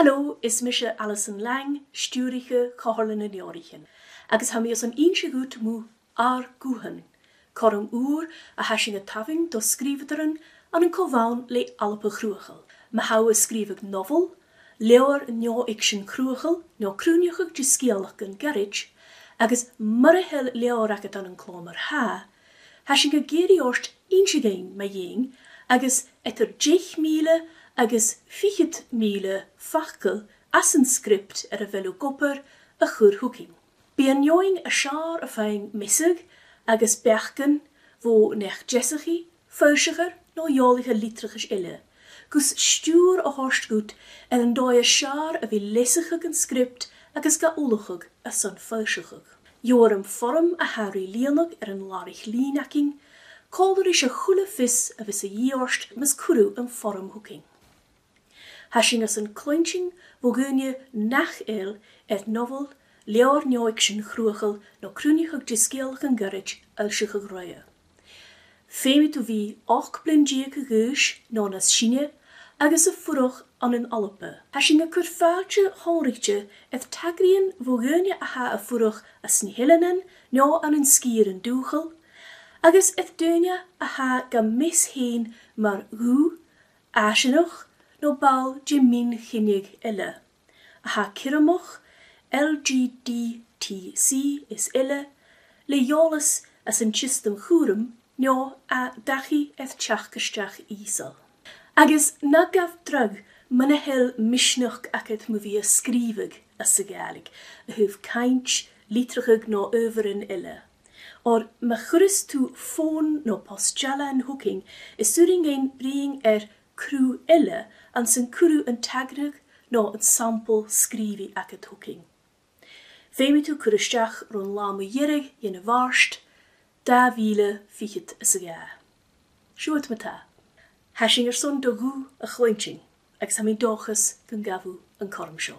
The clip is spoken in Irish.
Hallo, is misje Alison Lang, stuurige Caroline Jorichen. Agus ha mi os an inse goed mu ar Guthan. Corum oer a hashing a taving do skrivederen an een kovaun le alpe groegel. Ma hou a skrivig novel, leor njo ikshin groegel, njo krunjugig giskielach een garage, agus marrehel leoraket an een klomer ha, hashing a geri orst inse gein ma jing, agus etter 10 miele agus 40 miele fachkel as een script a velu gopper a chur hooking. Bi an joing a char a fein missig agus berken wo nech jessigi, feusiger no jolige litriges ille. Gus stuur a horst goed en een doie char a vi lessigig een script agus ga oligig a son feusigig. Jorum vorm a Harry Leonog een larig lienakking, kolder is a goede vis a vis a jiorst mis kuru een vorm hooking. Hashing as een clinching wo gunje nach el et novel leor njoikschen groegel no krunjigig diskeelig een garage ulsige groeie. Femi to vi och blindjeke geus no nas Chine agus a furog an een alpe. Hashing a kurfaatje honrichtje et tagrien wo gunje a ha a furog a snihillenen no an een skieren doegel agus et dunja a ha ga mis heen maar gu asjenoch no bal jemin ginnig ille. A ha kiramoch LGDTC is ille, le jolis as een chistem churum, no a dachi et tjachgestach isel. Agus na gaf drug mynne hel mishnach aket mu via skrivig as segalig, a huf kaintj litrigig no overin ille. Or me churus to phone no postjala en hooking is suring een bring cru ille an zijn cru een tagrig no een sample skrivi aket hooking. Femi to kurustach ron lamu jerig jene warst, da wiele fichet sega. Sjoet meta. Hashing son dogu a chloinching, ex hami dochus gun gavu een kormsho.